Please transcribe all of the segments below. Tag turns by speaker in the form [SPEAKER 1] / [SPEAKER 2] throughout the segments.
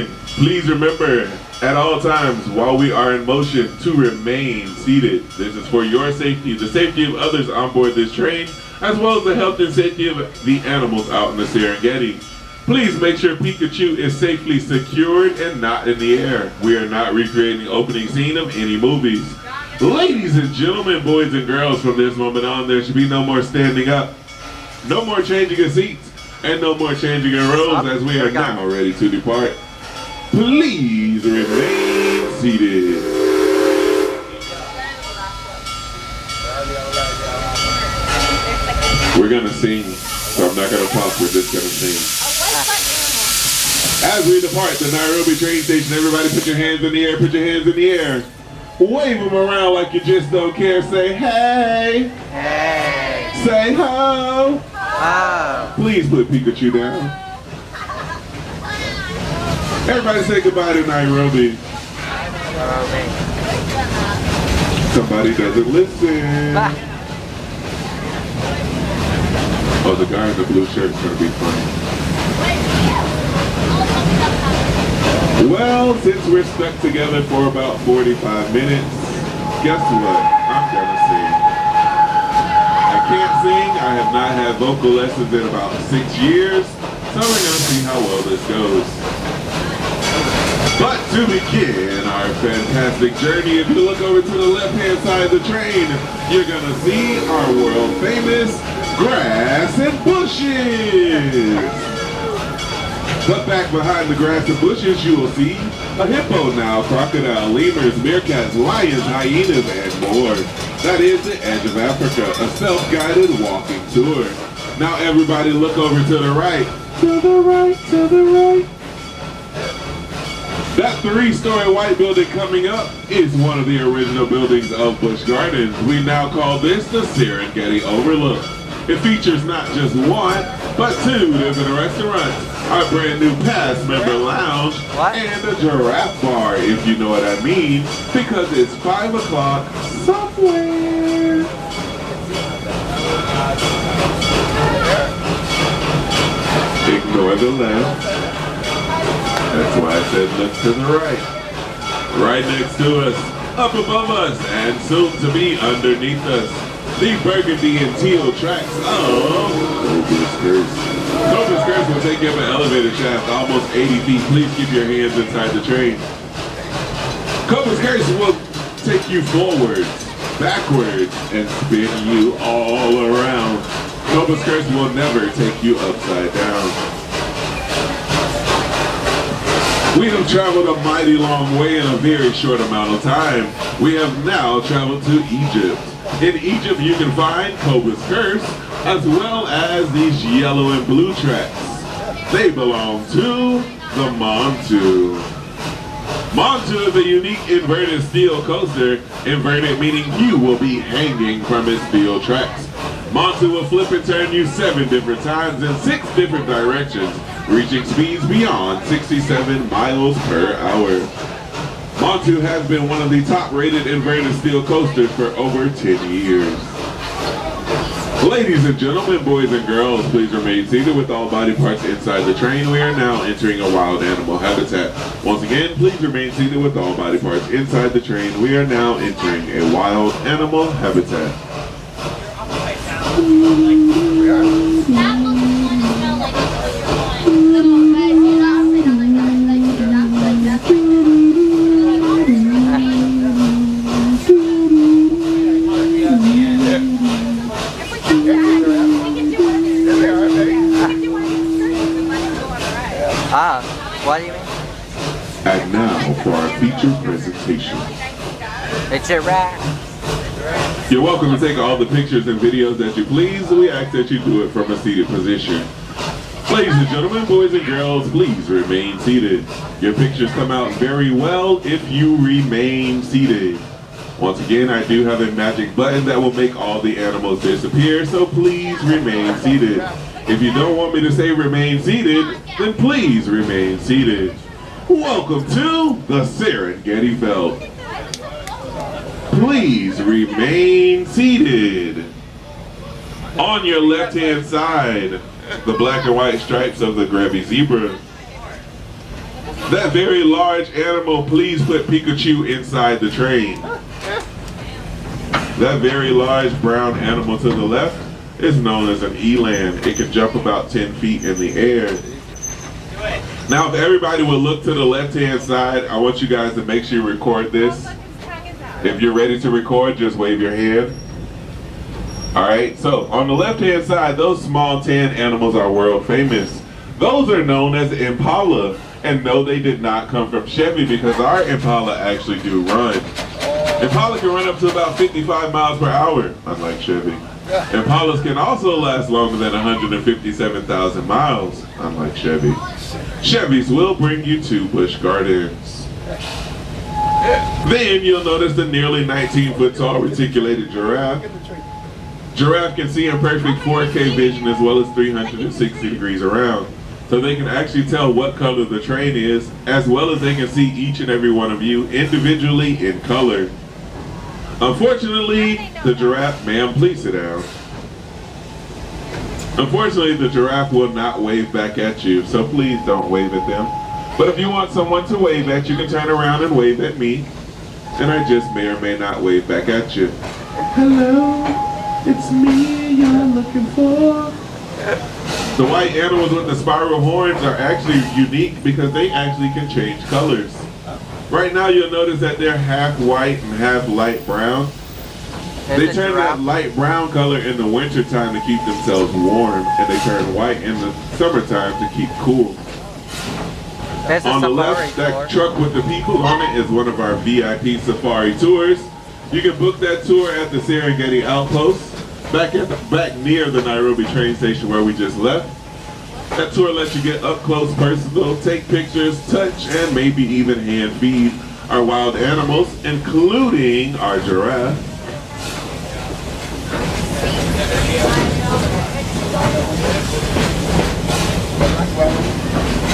[SPEAKER 1] again, please remember at all times while we are in motion to remain seated. This is for your safety, the safety of others on board this train, as well as the health and safety of the animals out in the Serengeti. Please make sure Pikachu is safely secured and not in the air. We are not recreating the opening scene of any movies. Ladies and gentlemen, boys and girls, from this moment on, there should be no more standing up, no more changing of seats, and no more changing of rows as we are now ready to depart. Please remain seated. We're gonna sing, so I'm not gonna talk, we're just gonna sing. As we depart the Nairobi train station, everybody put your hands in the air, put your hands in the air. Wave them around like you just don't care. Say hey. Hey. Say ho. Ho. Please put Pikachu down. Everybody say goodbye to Nairobi. Somebody doesn't listen. Oh, the guy in the blue shirt is going to be funny. Well, since we're stuck together for about 45 minutes, guess what? I'm gonna sing. I can't sing. I have not had vocal lessons in about 6 years, so we're gonna see how well this goes. But to begin our fantastic journey, if you look over to the left-hand side of the train, you're gonna see our world-famous grass and bushes. But back behind the grass and bushes, you will see a hippo now, crocodile, lemurs, meerkats, lions, hyenas, and more. That is the edge of Africa, a self-guided walking tour. Now everybody look over to the right. To the right, to the right. That 3-story white building coming up is one of the original buildings of Busch Gardens. We now call this the Serengeti Overlook. It features not just one, but 2 different restaurants, our brand new past member lounge, and a giraffe bar, if you know what I mean, because it's 5 o'clock somewhere. Ignore the left. That's why I said look to the right. Right next to us, up above us, and soon to be underneath us. The burgundy and teal tracks of Congo Station will take you up an elevator shaft almost 80 feet. Please keep your hands inside the train. Congo Station will take you forwards, backwards, and spin you all around. Congo Station will never take you upside down. We have traveled a mighty long way in a very short amount of time. We have now traveled to Egypt. In Egypt, you can find Cobras Curse, as well as these yellow and blue tracks. They belong to the Montu. Montu is a unique inverted steel coaster. Inverted meaning you will be hanging from its steel tracks. Montu will flip and turn you 7 different times in 6 different directions, reaching speeds beyond 67 miles per hour. Montu has been one of the top-rated inverted steel coasters for over 10 years. Ladies and gentlemen, boys and girls, please remain seated with all body parts inside the train. We are now entering a wild animal habitat. Once again, please remain seated with all body parts inside the train. We are now entering a wild animal habitat.
[SPEAKER 2] What do you mean?
[SPEAKER 1] And now for our feature presentation.
[SPEAKER 2] It's a rat.
[SPEAKER 1] You're welcome to take all the pictures and videos that you please. We ask that you do it from a seated position. Ladies and gentlemen, boys and girls, please remain seated. Your pictures come out very well if you remain seated. Once again, I do have a magic button that will make all the animals disappear, so please remain seated. If you don't want me to say remain seated, then please remain seated. Welcome to the Serengeti Belt. Please remain seated. On your left-hand side, the black and white stripes of the Grevy zebra. That very large animal, please put Pikachu inside the train. That very large brown animal to the left is known as an eland. It can jump about 10 feet in the air. Now, if everybody will look to the left-hand side, I want you guys to make sure you record this. If you're ready to record, just wave your hand. All right, so on the left-hand side, those small tan animals are world famous. Those are known as Impala. And no, they did not come from Chevy, because our Impala actually do run. Impala can run up to about 55 miles per hour, unlike Chevy. Impalas can also last longer than 157,000 miles, unlike Chevy. Chevys will bring you to Busch Gardens. Then you'll notice the nearly 19-foot tall reticulated giraffe. Giraffe can see in perfect 4K vision as well as 360 degrees around. So they can actually tell what color the train is, as well as they can see each and every one of you individually in color. Unfortunately, the giraffe, ma'am, please sit down. Unfortunately, the giraffe will not wave back at you, so please don't wave at them. But if you want someone to wave at, you can turn around and wave at me, and I just may or may not wave back at you. Hello, it's me you're looking for. The white animals with the spiral horns are actually unique because they actually can change colors. Right now you'll notice that they're half white and half light brown. They turn that light brown color in the winter time to keep themselves warm, and they turn white in the summertime to keep cool. On the left, that truck with the people on it is one of our VIP safari tours. You can book that tour at the Serengeti outpost. Back near the Nairobi train station where we just left. That tour lets you get up close, personal, take pictures, touch, and maybe even hand feed our wild animals, including our giraffe.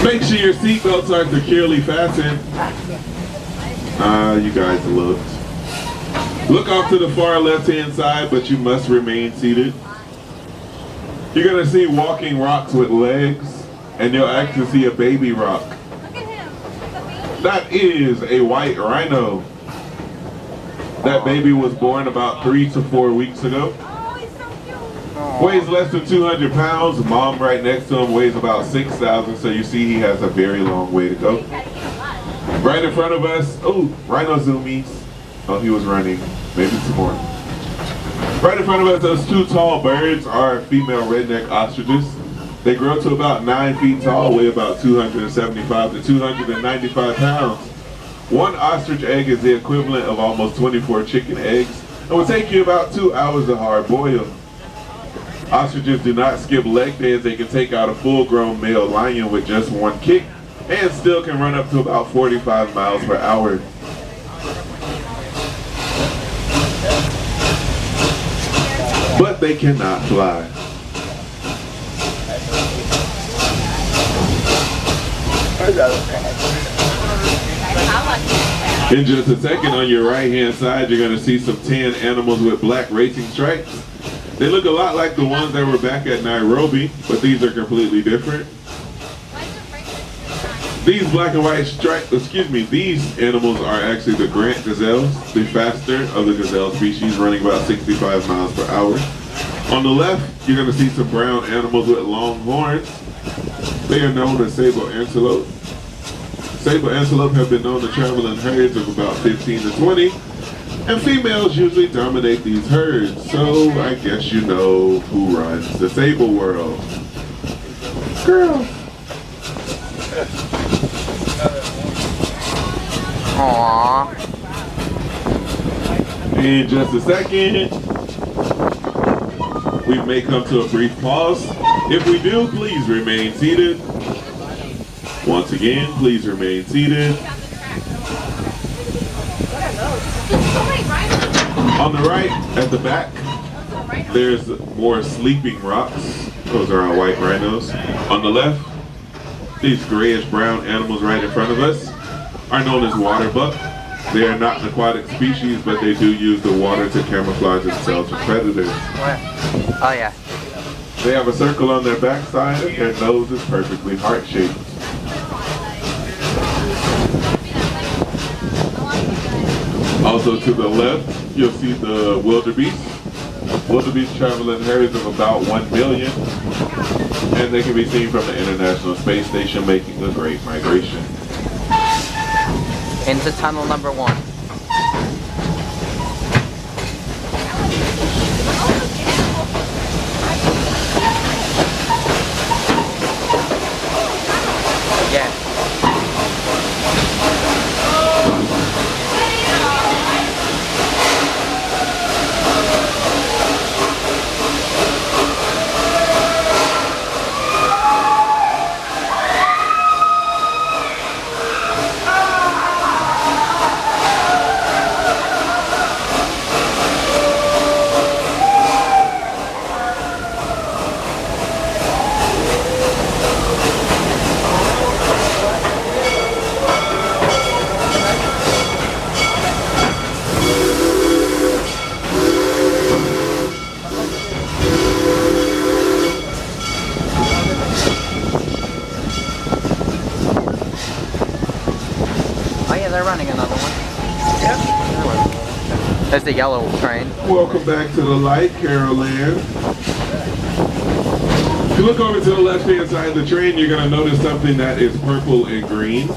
[SPEAKER 1] Make sure your seatbelts are securely fastened. You guys looked. Look off to the far left-hand side, but you must remain seated. You're gonna see walking rocks with legs, and you'll actually see a baby rock. That is a white rhino. That baby was born about 3 to 4 weeks ago. Weighs less than 200 pounds. Mom right next to him weighs about 6,000, so you see he has a very long way to go. Right in front of us, oh, rhino zoomies. Oh, he was running. Maybe some more. Right in front of us, those two tall birds are female redneck ostriches. They grow to about 9 feet tall, weigh about 275 to 295 pounds. One ostrich egg is the equivalent of almost 24 chicken eggs, and will take you about 2 hours to hard boil. Ostriches do not skip leg days. They can take out a full-grown male lion with just one kick, and still can run up to about 45 miles per hour. But they cannot fly. In just a second, on your right hand side, you're going to see some tan animals with black racing stripes. They look a lot like the ones that were back at Nairobi, but these are completely different. These black and white stripes, these animals are actually the Grant gazelles, the faster of the gazelle species, running about 65 miles per hour. On the left, you're going to see some brown animals with long horns. They are known as sable antelope. Sable antelope have been known to travel in herds of about 15 to 20, and females usually dominate these herds, so I guess you know who runs the sable world. Girls.
[SPEAKER 2] Aww.
[SPEAKER 1] In just a second, we may come to a brief pause. If we do, please remain seated. Once again, please remain seated. On the right, at the back, there's more sleeping rocks. Those are our white rhinos. On the left, these grayish brown animals right in front of us are known as water buck. They are not an aquatic species, but they do use the water to camouflage themselves from predators.
[SPEAKER 2] Oh yeah.
[SPEAKER 1] They have a circle on their backside, and their nose is perfectly heart-shaped. Also to the left, you'll see the wildebeest. Wildebeest travel in herds of about 1 million, and they can be seen from the International Space Station making a great migration.
[SPEAKER 2] Into tunnel number 1. Yeah. They're running another one. Yeah. There's the yellow train.
[SPEAKER 1] Welcome back to the light, Carol Ann. If you look over to the left-hand side of the train, you're going to notice something that is purple and green.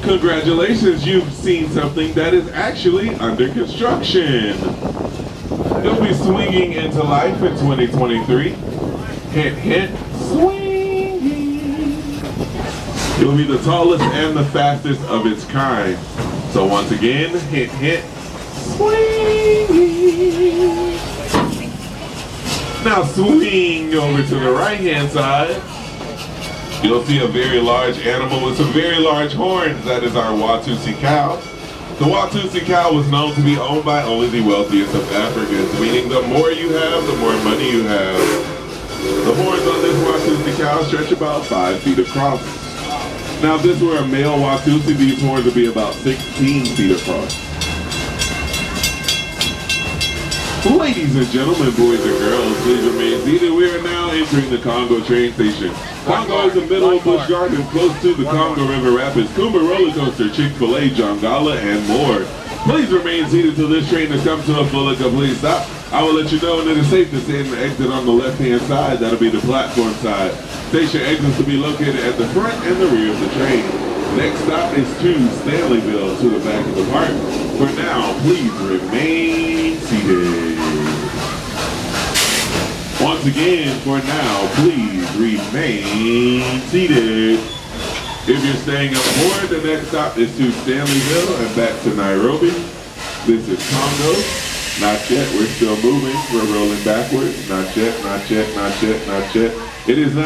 [SPEAKER 1] Congratulations, you've seen something that is actually under construction. It'll be swinging into life in 2023. Hint, hint, swing. It'll be the tallest and the fastest of its kind. So once again, hint, hint, swing. Now swing over to the right-hand side. You'll see a very large animal with some very large horns. That is our Watusi cow. The Watusi cow was known to be owned by only the wealthiest of Africans, meaning the more you have, the more money you have. The horns on this Watusi cow stretch about 5 feet across. Now if this were a male Watusi, these horns would be about 16 feet across. Ladies and gentlemen, boys and girls, please remain seated. We are now entering the Congo train station. Congo is the middle of Busch Garden, close to the Congo River Rapids, Kumba roller coaster, Chick-fil-A, Jongala, and more. Please remain seated till this train has come to a full and complete stop. I will let you know when it is safe to stand and exit on the left-hand side. That'll be the platform side. Station exits will be located at the front and the rear of the train. Next stop is to Stanleyville, to the back of the park. For now, please remain seated. Once again, for now, please remain seated. If you're staying up board, the next stop is to Stanleyville and back to Nairobi. This is Congo. Not yet, we're still moving. We're rolling backwards. Not yet, not yet, not yet, not yet. It is now.